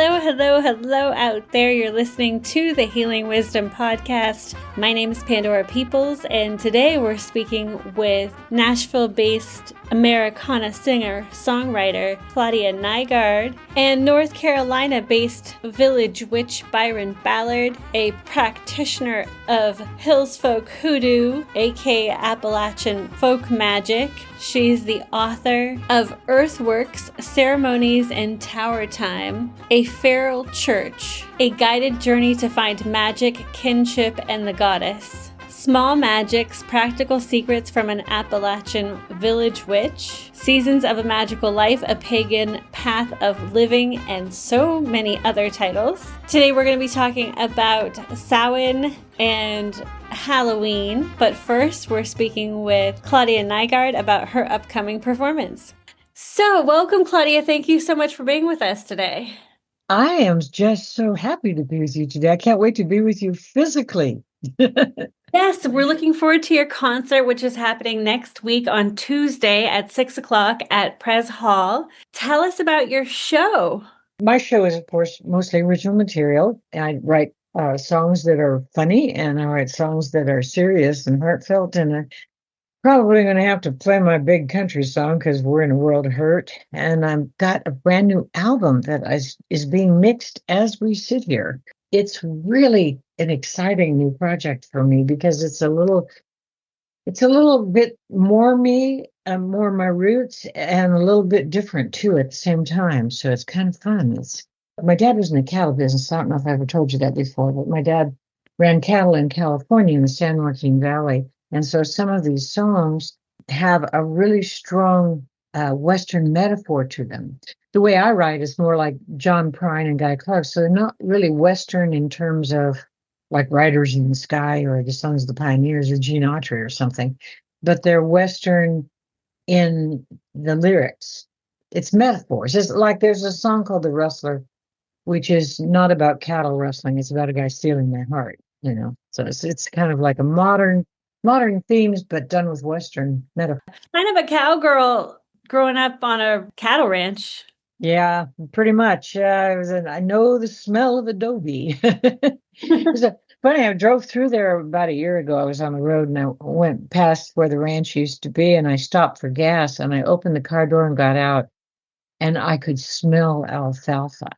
Hello, hello, hello out there. You're listening to the Healing Wisdom Podcast. My name is Pandora Peoples, and today we're speaking with Nashville-based Americana singer, songwriter Claudia Nygaard, and North Carolina-based village witch Byron Ballard, a practitioner of Hills Folk Hoodoo, aka Appalachian folk magic. She's the author of Earthworks, Ceremonies and Tower Time, A Feral Church, a guided journey to find magic, kinship, and the goddess. Small Magics, Practical Secrets from an Appalachian Village Witch, Seasons of a Magical Life, A Pagan Path of Living, and so many other titles. Today we're going to be talking about Samhain and Halloween, but first we're speaking with Claudia Nygaard about her upcoming performance. So welcome, Claudia. Thank you so much for being with us today. I am just so happy to be with you today. I can't wait to be with you physically. Yes, we're looking forward to your concert, which is happening next week on Tuesday at 6 o'clock at Pres Hall. Tell us about your show. My show is, of course, mostly original material. I write songs that are funny, and I write songs that are serious and heartfelt. And I'm probably going to have to play my big country song because we're in a world of hurt. And I've got a brand new album that is being mixed as we sit here. It's really an exciting new project for me because it's a little bit more me, more my roots, and a little bit different too at the same time. So it's kind of fun. My dad was in the cattle business. I don't know if I ever told you that before, but my dad ran cattle in California in the San Joaquin Valley. And so some of these songs have a really strong Western metaphor to them. The way I write is more like John Prine and Guy Clark. So they're not really Western in terms of like Riders in the Sky or the Sons of the Pioneers or Gene Autry or something, but they're Western in the lyrics. It's metaphors. It's like there's a song called The Rustler, which is not about cattle rustling. It's about a guy stealing their heart, you know. So it's kind of like a modern themes, but done with Western metaphor. Kind of a cowgirl growing up on a cattle ranch. Yeah, pretty much. I know the smell of adobe. Funny, I drove through there about a year ago. I was on the road and I went past where the ranch used to be and I stopped for gas and I opened the car door and got out and I could smell alfalfa.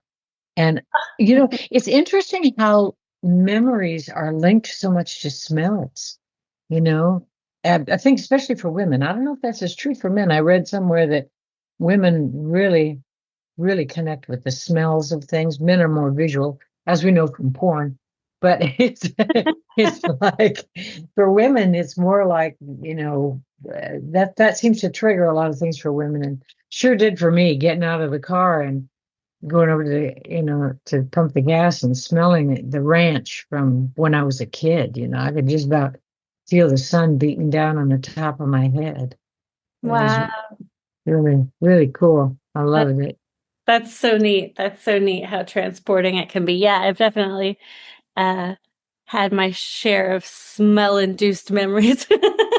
And, you know, it's interesting how memories are linked so much to smells, you know. And I think especially for women. I don't know if that's as true for men. I read somewhere that women really connect with the smells of things. Men are more visual, as we know from porn. But it's like for women, it's more like, you know, that seems to trigger a lot of things for women, and sure did for me. Getting out of the car and going over to pump the gas and smelling the ranch from when I was a kid. You know, I could just about feel the sun beating down on the top of my head. Wow. Really, really cool. I loved it. That's so neat. That's so neat how transporting it can be. Yeah, I've definitely had my share of smell-induced memories.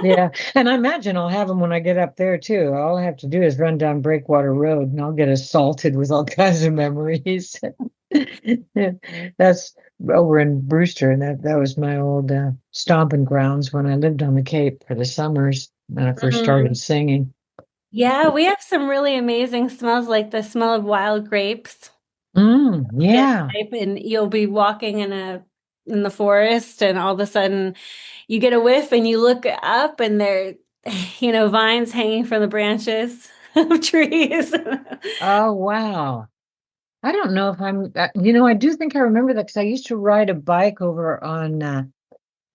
Yeah, and I imagine I'll have them when I get up there too. All I have to do is run down Breakwater Road and I'll get assaulted with all kinds of memories. That's over in Brewster, and that was my old stomping grounds when I lived on the Cape for the summers when I first started singing. Yeah, we have some really amazing smells, like the smell of wild grapes. Yeah. And you'll be walking in the forest and all of a sudden you get a whiff and you look up and there, vines hanging from the branches of trees. Oh, wow. I don't know if I do think I remember that because I used to ride a bike over on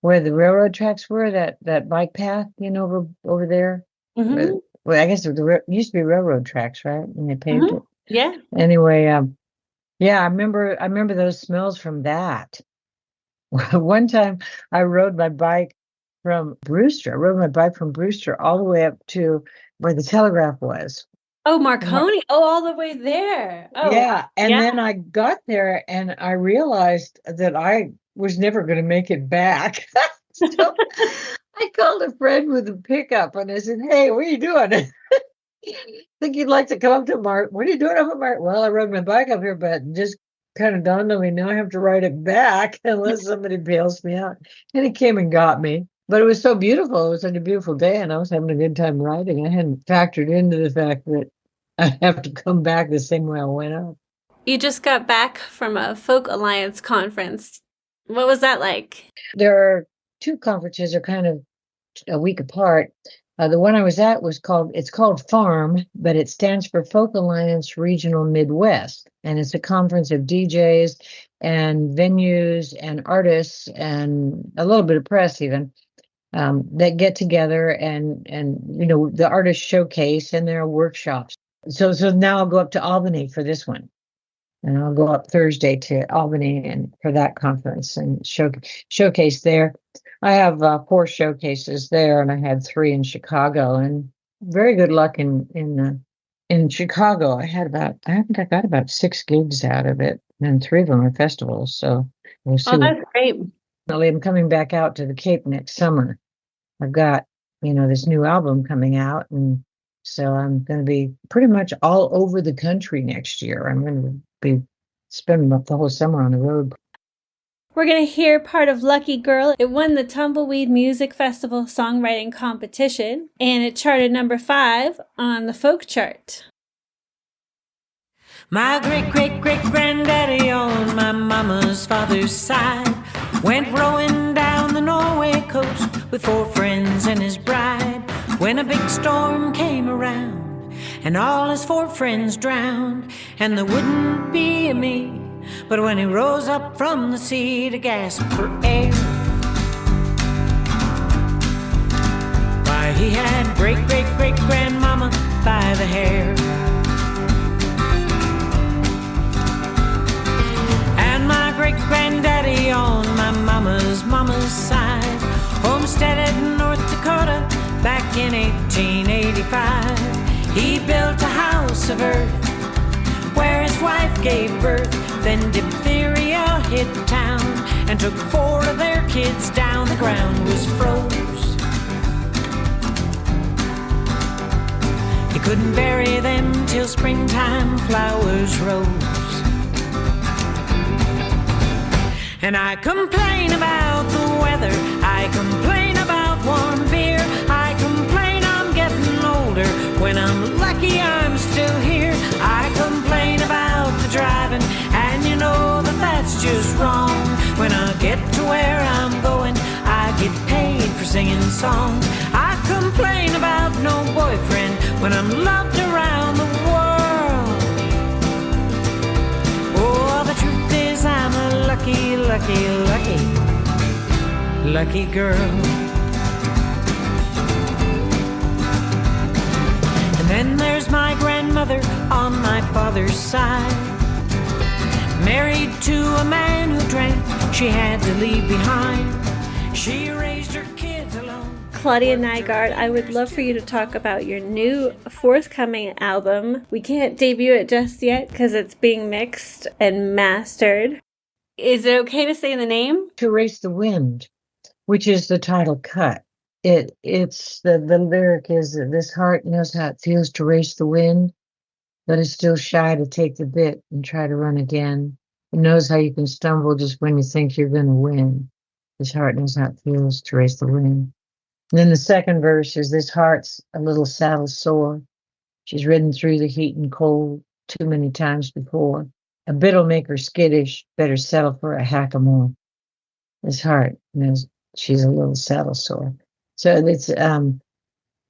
where the railroad tracks were, that bike path, over there. Mm-hmm. Well, I guess it used to be railroad tracks, right? And they paved it. Yeah. Anyway, yeah, I remember those smells from that. One time I rode my bike from Brewster. I rode my bike from Brewster all the way up to where the telegraph was. Oh, Marconi. Oh, all the way there. Oh, yeah. And then I got there and I realized that I was never going to make it back. So I called a friend with a pickup and I said, "Hey, what are you doing? Think you'd like to come up to Mark? What are you doing up at Mark?" "Well, I rode my bike up here, but just kind of dawned on me, now I have to write it back unless somebody bails me out. And he came and got me. But it was so beautiful. It was such a beautiful day, and I was having a good time writing. I hadn't factored into the fact that I have to come back the same way I went up. You just got back from a Folk Alliance conference. What was that like? There are two conferences are kind of a week apart. The one I was at it's called FARM, but it stands for Folk Alliance Regional Midwest. And it's a conference of DJs and venues and artists and a little bit of press even that get together and the artists showcase and there are workshops. So now I'll go up to Albany for this one. And I'll go up Thursday to Albany and for that conference and showcase there. I have 4 showcases there, and I had 3 in Chicago. And very good luck in Chicago. I think I got about 6 gigs out of it, and 3 of them are festivals. So we'll see. Oh, that's great. I'm coming back out to the Cape next summer. I've got this new album coming out, and so I'm going to be pretty much all over the country next year. I'm going to be spending the whole summer on the road. We're going to hear part of Lucky Girl. It won the Tumbleweed Music Festival songwriting competition, and it charted number 5 on the folk chart. My great-great-great-granddaddy on my mama's father's side went rowing down the Norway coast with 4 friends and his bride when a big storm came around and all his 4 friends drowned, and there wouldn't be a me but when he rose up from the sea to gasp for air. Why, he had great-great-great-grandmama by the hair. And my great-granddaddy on my mama's side homesteaded in North Dakota back in 1885. He built a house of earth where his wife gave birth. Then diphtheria hit town and took 4 of their kids down. The ground was froze. He couldn't bury them till springtime flowers rose. And I complain about the weather, I complain about warm beer, I complain I'm getting older when I'm lucky I'm still here. I complain about the driving, and you know that's just wrong. When I get to where I'm going, I get paid for singing songs. I complain about no boyfriend when I'm loved around the world. Oh, the truth is I'm a lucky, lucky, lucky, lucky girl. And then there's my grandmother on my father's side, married to a man who drank, she had to leave behind. She raised her kids alone. Claudia Nygaard, I would love for you to talk about your new forthcoming album. We can't debut it just yet because it's being mixed and mastered. Is it okay to say the name? To Race the Wind, which is the title cut. It's the lyric is that this heart knows how it feels to race the wind, but is still shy to take the bit and try to run again. It knows how you can stumble just when you think you're going to win. This heart knows how it feels to race the wind. And then the second verse is, this heart's a little saddle sore. She's ridden through the heat and cold too many times before. A bit'll make her skittish, better settle for a hackamore. This heart knows she's a little saddle sore. So it's a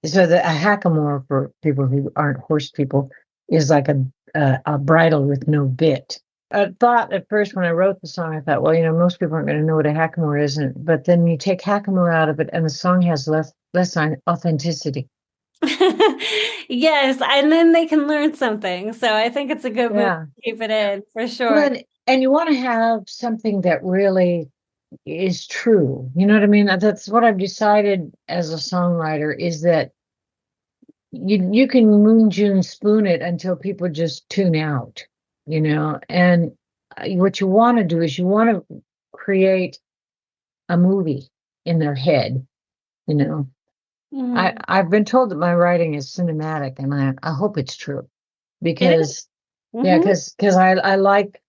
hackamore, for people who aren't horse people, is like a bridle with no bit. I thought at first when I wrote the song, I thought, well, most people aren't going to know what a hackamore is, but then you take hackamore out of it and the song has less authenticity. Yes, and then they can learn something. So I think it's a good way to keep it in, for sure. Well, and you want to have something that really is true. You know what I mean? That's what I've decided as a songwriter, is that you can Moon June spoon it until people just tune out, and what you want to do is you want to create a movie in their head. Mm-hmm. I've been told that my writing is cinematic, and I hope it's true, because because I like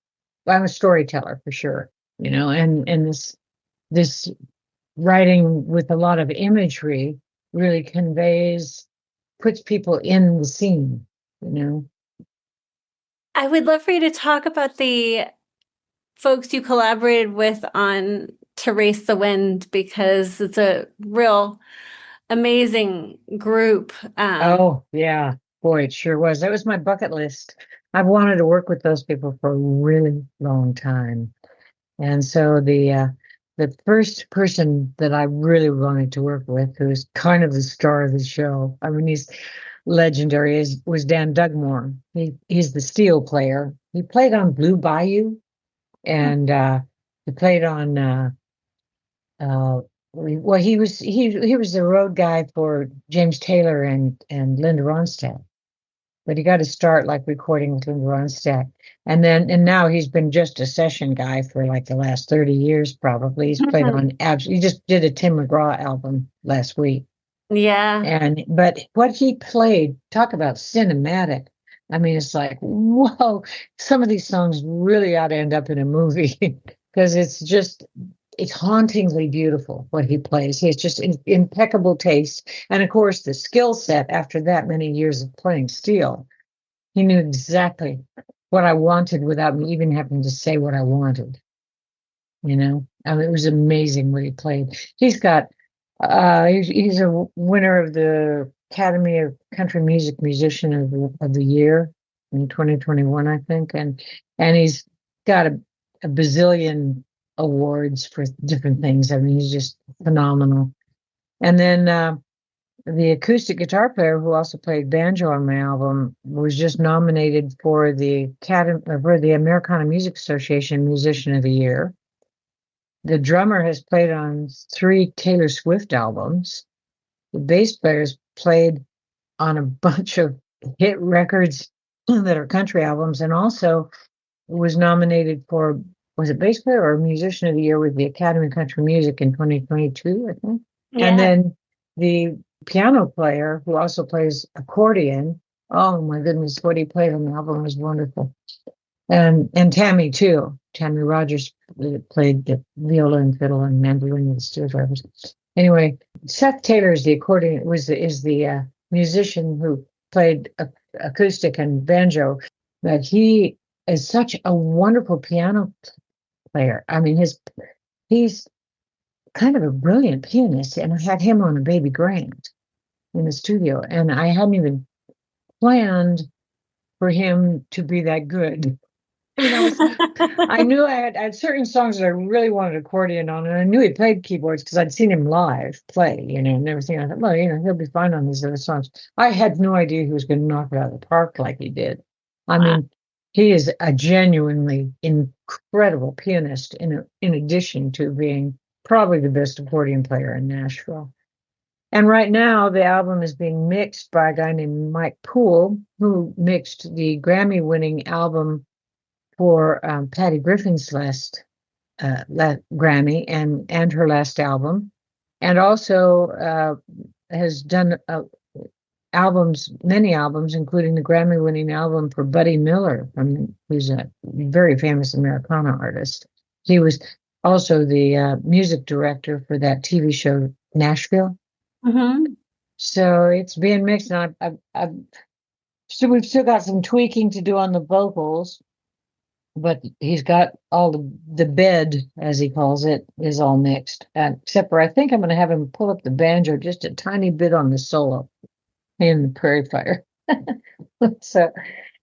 I'm a storyteller for sure, and this writing with a lot of imagery really puts people in the scene, I would love for you to talk about the folks you collaborated with on To Race the Wind, because it's a real amazing group. Oh, yeah. Boy, it sure was. That was my bucket list. I've wanted to work with those people for a really long time. And so the first person that I really wanted to work with, who's kind of the star of the show, I mean, he's legendary, was Dan Dugmore. He's the steel player. He played on Blue Bayou, and he played on well, he was the road guy for James Taylor and Linda Ronstadt. But he got to start like recording with Linda Ronstadt. And now he's been just a session guy for like the last 30 years, probably. He's played on he just did a Tim McGraw album last week. Yeah. But what he played, talk about cinematic. I mean, it's like, whoa, some of these songs really ought to end up in a movie because it's hauntingly beautiful what he plays. He has just impeccable taste. And of course, the skill set after that many years of playing steel, he knew exactly what I wanted without me even having to say what I wanted. I mean, it was amazing what he played. He's got, he's a winner of the Academy of Country Music Musician of the Year in 2021, I think. And he's got a bazillion awards for different things. I mean, he's just phenomenal. And then the acoustic guitar player who also played banjo on my album was just nominated for the Americana Music Association Musician of the Year. The drummer has played on 3 Taylor Swift albums. The bass player's played on a bunch of hit records that are country albums, and also was nominated for, was it bass player or musician of the year with the Academy of Country Music in 2022, I think. Yeah. And then the piano player who also plays accordion, oh my goodness, what he played on the album was wonderful. And Tammy too. Tammy Rogers played the viola and fiddle and mandolin with the steel drivers. Anyway, Seth Taylor is the accordion, is the musician who played acoustic and banjo, but he is such a wonderful piano player. I mean, he's kind of a brilliant pianist, and I had him on a baby grand in the studio, and I hadn't even planned for him to be that good. I knew I had certain songs that I really wanted accordion on, and I knew he played keyboards because I'd seen him live play, and everything. I thought, well, he'll be fine on these other songs. I had no idea he was going to knock it out of the park like he did. I mean, he is a genuinely incredible pianist in addition to being probably the best accordion player in Nashville. And right now, the album is being mixed by a guy named Mike Poole, who mixed the Grammy-winning album for Patty Griffin's last Grammy and her last album, and also has done many albums, including the Grammy-winning album for Buddy Miller, who's a very famous Americana artist. He was also the music director for that TV show Nashville. Mm-hmm. So it's being mixed, and so we've still got some tweaking to do on the vocals. But he's got all the bed, as he calls it, is all mixed. Except for I think I'm going to have him pull up the banjo just a tiny bit on the solo in the Prairie Fire. So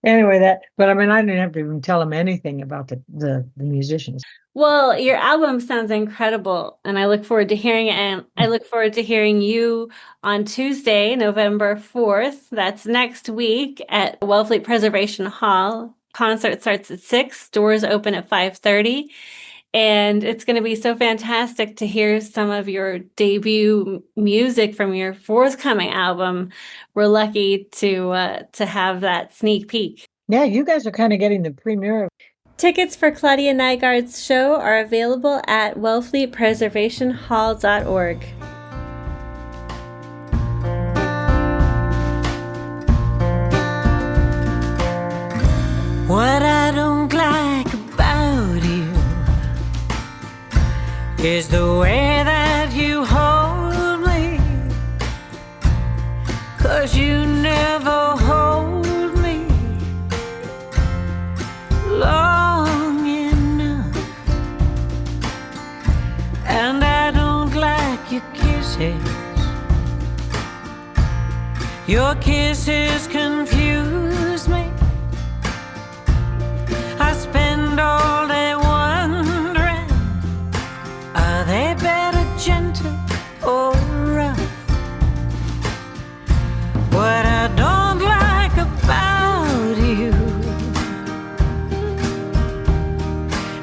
anyway, but I mean, I didn't have to even tell him anything about the musicians. Well, your album sounds incredible, and I look forward to hearing it. And I look forward to hearing you on Tuesday, November 4th. That's next week at Wellfleet Preservation Hall. Concert starts at 6, doors open at 5:30, and it's going to be so fantastic to hear some of your debut music from your forthcoming album. We're lucky to have that sneak peek. Yeah, you guys are kind of getting the premiere. Tickets for Claudia Nygaard's show are available at wellfleetpreservationhall.org. What I don't like about is the way that you hold me, 'cause you never hold me long enough. And I don't like your kisses. Your kisses confuse me. I spend all day wondering, are they better gentle or rough? What I don't like about you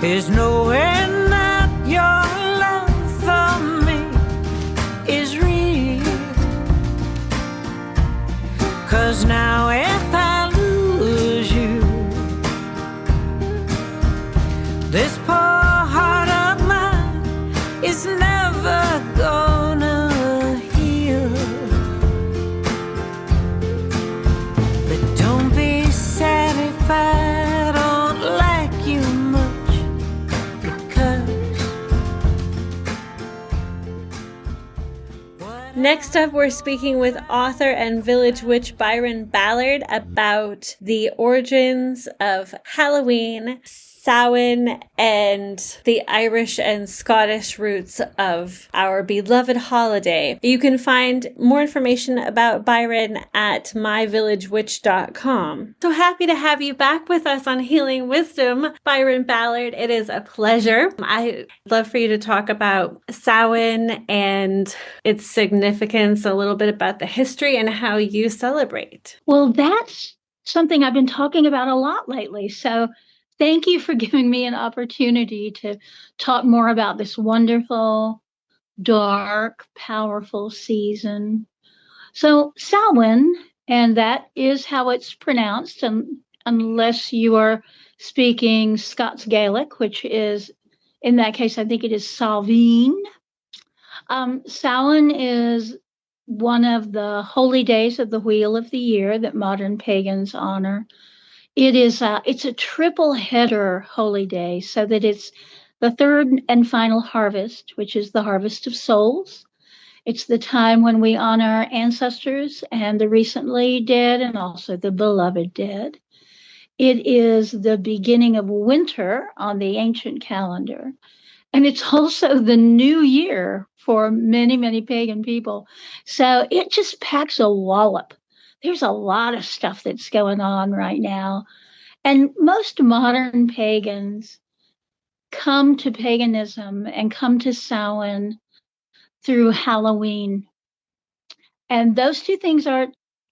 is knowing that your love for me is real. 'Cause now if I lose you, this poor heart of mine is never gonna heal. But don't be sad if I don't like you much, because Next up, we're speaking with author and village witch Byron Ballard about the origins of Halloween, Samhain, and the Irish and Scottish roots of our beloved holiday. You can find more information about Byron at myvillagewitch.com. So happy to have you back with us on Healing Wisdom, Byron Ballard. It is a pleasure. I'd love for you to talk about Samhain and its significance, a little bit about the history and how you celebrate. Well, that's something I've been talking about a lot lately. So thank you for giving me an opportunity to talk more about this wonderful, dark, powerful season. So Samhain, and that is how it's pronounced, unless you are speaking Scots Gaelic, which is, in that case, I think it is Samhain. Samhain is one of the holy days of the wheel of the year that modern pagans honor. It's a triple header holy day, so that it's the third and final harvest, which is the harvest of souls. It's the time when we honor our ancestors and the recently dead and also the beloved dead. It is the beginning of winter on the ancient calendar. And it's also the new year for many, many pagan people. So it just packs a wallop. There's a lot of stuff that's going on right now. And most modern pagans come to paganism and come to Samhain through Halloween. And those two things are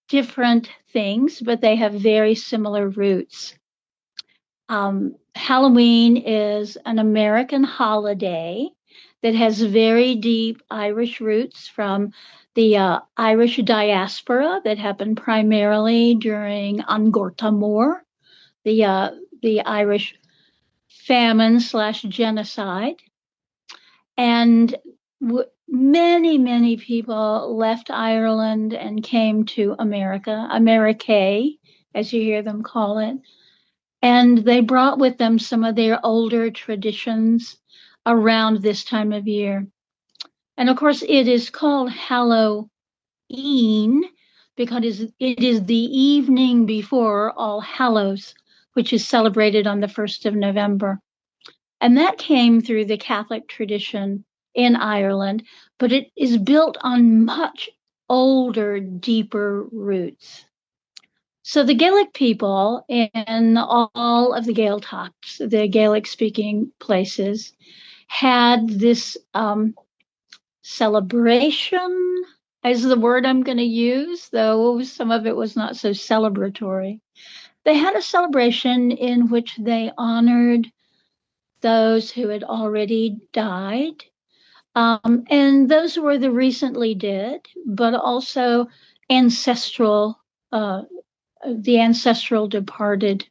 different things, but they have very similar roots. Halloween is an American holiday that has very deep Irish roots from the Irish diaspora that happened primarily during An Gorta Mór, the Irish famine / genocide. And many, many people left Ireland and came to America, America, as you hear them call it. And they brought with them some of their older traditions around this time of year. And of course, it is called Halloween because it is the evening before All Hallows, which is celebrated on the 1st of November. And that came through the Catholic tradition in Ireland, but it is built on much older, deeper roots. So the Gaelic people in all of the Gaeltachts, the Gaelic-speaking places, had this celebration, is the word I'm going to use, though some of it was not so celebratory. They had a celebration in which they honored those who had already died, and those were the recently dead, but also ancestral the ancestral departed.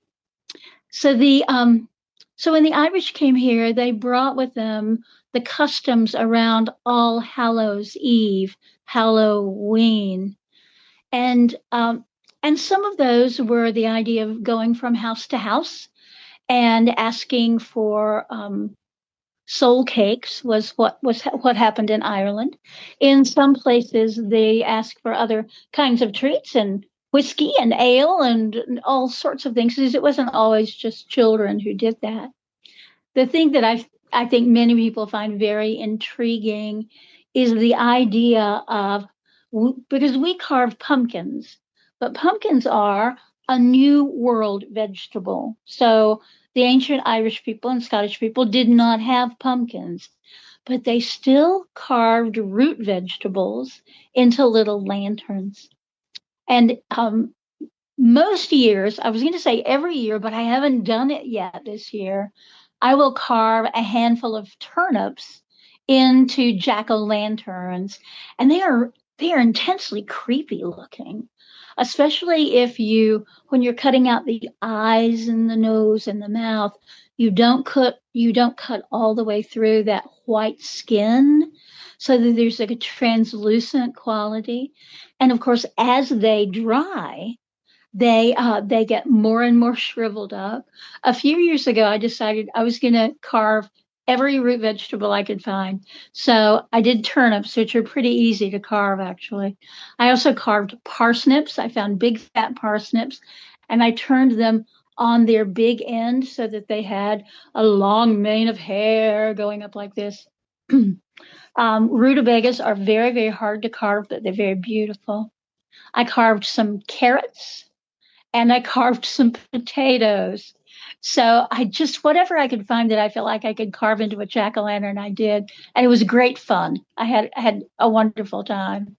So so when the Irish came here, they brought with them the customs around All Hallows Eve, Halloween, and some of those were the idea of going from house to house and asking for Soul cakes was what happened in Ireland. In some places, they asked for other kinds of treats and whiskey and ale and all sorts of things. Because it wasn't always just children who did that. The thing that I think many people find very intriguing is the idea of, because we carve pumpkins, but pumpkins are a new world vegetable. So the ancient Irish people and Scottish people did not have pumpkins, but they still carved root vegetables into little lanterns. And most years, I was going to say every year, but I haven't done it yet this year. I will carve a handful of turnips into jack-o'-lanterns, and they are intensely creepy looking, especially when you're cutting out the eyes and the nose and the mouth, you don't cut all the way through that white skin, so that there's like a translucent quality. And of course, as they dry, they get more and more shriveled up. A few years ago, I decided I was going to carve every root vegetable I could find. So I did turnips, which are pretty easy to carve, actually. I also carved parsnips. I found big fat parsnips, and I turned them on their big end so that they had a long mane of hair going up like this. Rutabagas are very, very hard to carve, but they're very beautiful. I carved some carrots and I carved some potatoes. So I just, whatever I could find that I felt like I could carve into a jack-o'-lantern, I did. And it was great fun. I had a wonderful time.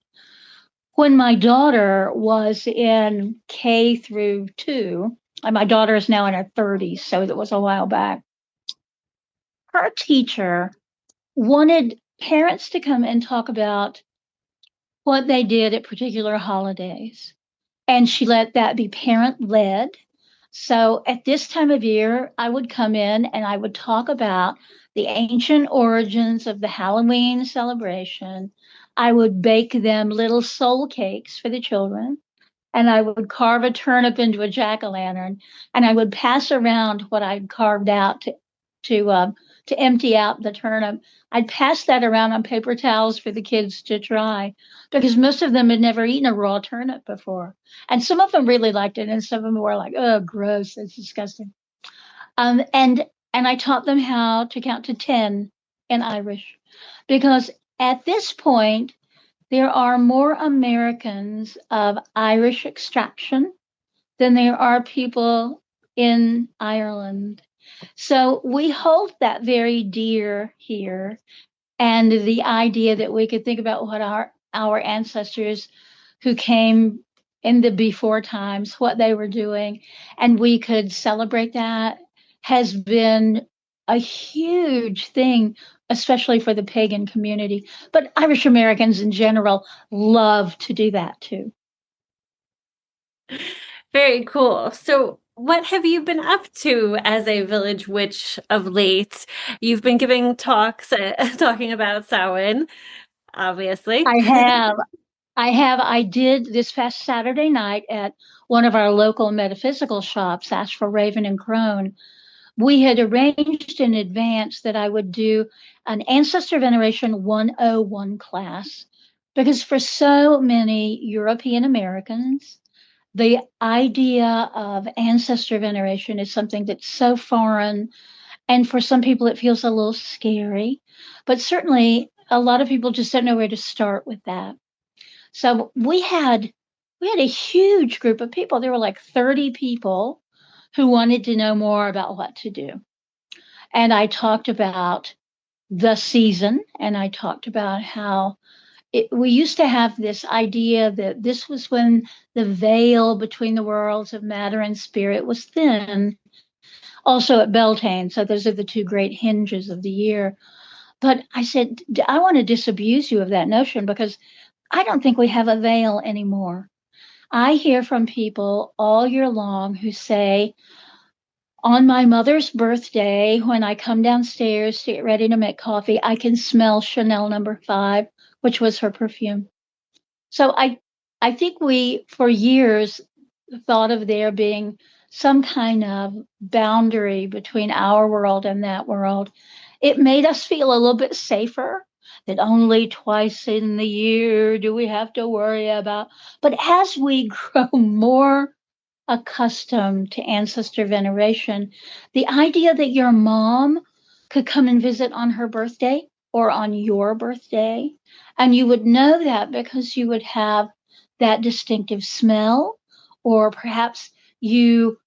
When my daughter was in K through 2, and my daughter is now in her 30s, so it was a while back, her teacher wanted parents to come and talk about what they did at particular holidays. And she let that be parent led. So at this time of year, I would come in and I would talk about the ancient origins of the Halloween celebration. I would bake them little soul cakes for the children, and I would carve a turnip into a jack-o'-lantern, and I would pass around what I'd carved out to empty out the turnip. I'd pass that around on paper towels for the kids to try, because most of them had never eaten a raw turnip before. And some of them really liked it, and some of them were like, oh, gross, that's disgusting. And I taught them how to count to 10 in Irish, because at this point, there are more Americans of Irish extraction than there are people in Ireland. So we hold that very dear here. And the idea that we could think about what our ancestors who came in the before times, what they were doing, and we could celebrate that, has been a huge thing, especially for the pagan community. But Irish Americans in general love to do that too. Very cool. So, what have you been up to as a village witch of late? You've been giving talks talking about Samhain, obviously. I have. I did this past Saturday night at one of our local metaphysical shops, Asheville Raven and Crone. We had arranged in advance that I would do an Ancestor Veneration 101 class, because for so many European Americans, the idea of ancestor veneration is something that's so foreign. And for some people, it feels a little scary. But certainly, a lot of people just don't know where to start with that. So we had a huge group of people. There were like 30 people who wanted to know more about what to do. And I talked about the season, and I talked about how we used to have this idea that this was when the veil between the worlds of matter and spirit was thin. Also at Beltane, so those are the two great hinges of the year. But I said, I want to disabuse you of that notion, because I don't think we have a veil anymore. I hear from people all year long who say, on my mother's birthday, when I come downstairs to get ready to make coffee, I can smell Chanel number 5, which was her perfume. So I think we, for years, thought of there being some kind of boundary between our world and that world. It made us feel a little bit safer that only twice in the year do we have to worry about. But as we grow more accustomed to ancestor veneration, the idea that your mom could come and visit on her birthday or on your birthday, and you would know that because you would have that distinctive smell, or perhaps you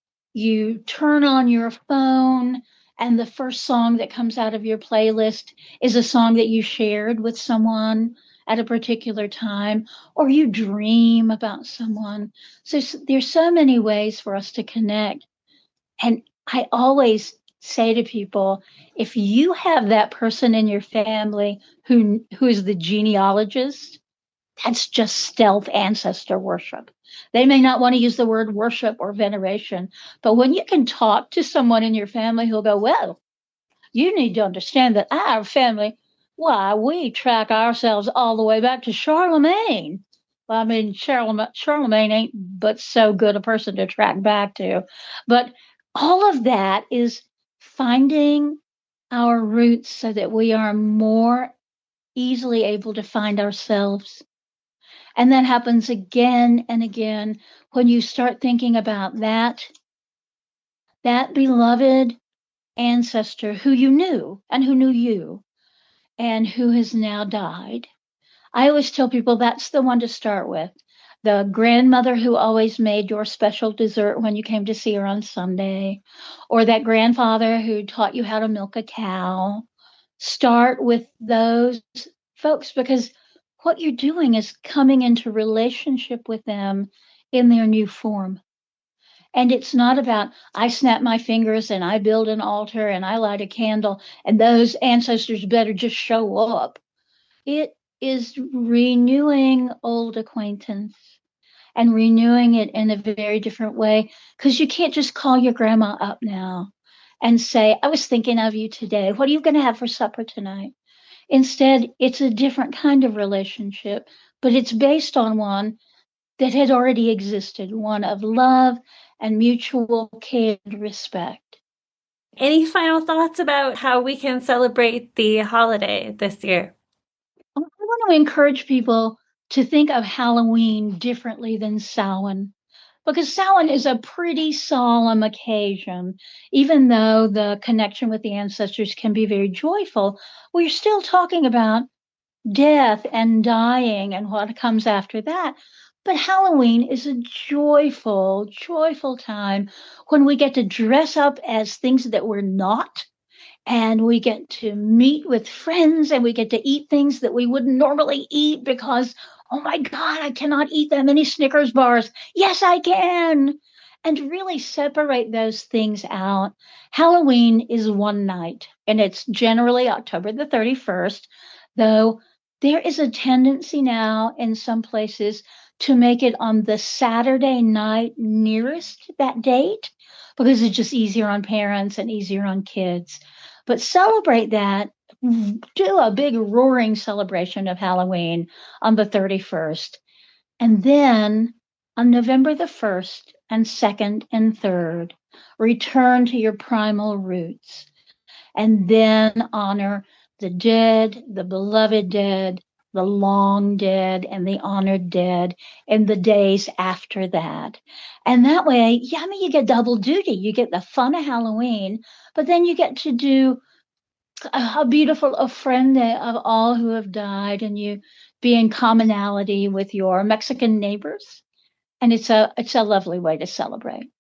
turn on your phone and the first song that comes out of your playlist is a song that you shared with someone at a particular time, or you dream about someone. So there's so many ways for us to connect. And I always say to people, if you have that person in your family who is the genealogist, that's just stealth ancestor worship. They may not want to use the word worship or veneration, but when you can talk to someone in your family who'll go, well, you need to understand that our family, why, we track ourselves all the way back to Charlemagne. Well, I mean, Charlemagne ain't but so good a person to track back to. But all of that is finding our roots so that we are more easily able to find ourselves. And that happens again and again when you start thinking about that beloved ancestor who you knew and who knew you and who has now died. I always tell people that's the one to start with. The grandmother who always made your special dessert when you came to see her on Sunday, or that grandfather who taught you how to milk a cow. Start with those folks, because what you're doing is coming into relationship with them in their new form. And it's not about, I snap my fingers and I build an altar and I light a candle and those ancestors better just show up. It is renewing old acquaintance and renewing it in a very different way, because you can't just call your grandma up now and say, I was thinking of you today. What are you going to have for supper tonight? Instead, it's a different kind of relationship, but it's based on one that had already existed, one of love and mutual care and respect. Any final thoughts about how we can celebrate the holiday this year? I want to encourage people to think of Halloween differently than Samhain, because Samhain is a pretty solemn occasion. Even though the connection with the ancestors can be very joyful, we're still talking about death and dying and what comes after that. But Halloween is a joyful, joyful time when we get to dress up as things that we're not, and we get to meet with friends, and we get to eat things that we wouldn't normally eat because, oh my God, I cannot eat that many Snickers bars. Yes, I can. And really separate those things out. Halloween is one night, and it's generally October the 31st, though there is a tendency now in some places to make it on the Saturday night nearest that date, because it's just easier on parents and easier on kids. But celebrate that. Do a big roaring celebration of Halloween on the 31st. And then on November the 1st and 2nd and 3rd, return to your primal roots. And then honor the dead, the beloved dead, the long dead, and the honored dead in the days after that. And that way, yeah, I mean, you get double duty. You get the fun of Halloween, but then you get to do a beautiful ofrenda of all who have died, and you be in commonality with your Mexican neighbors. And it's a lovely way to celebrate.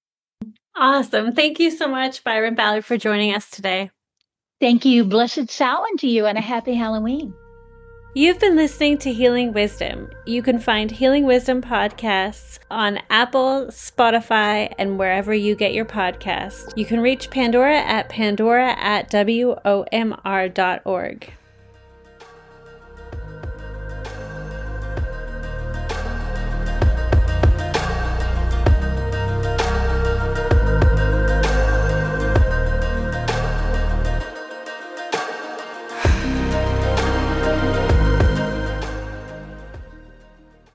Awesome. Thank you so much, Byron Ballard, for joining us today. Thank you. Blessed Samhain to you, and a happy Halloween. You've been listening to Healing Wisdom. You can find Healing Wisdom podcasts on Apple, Spotify, and wherever you get your podcasts. You can reach Pandora at pandora@womr.org.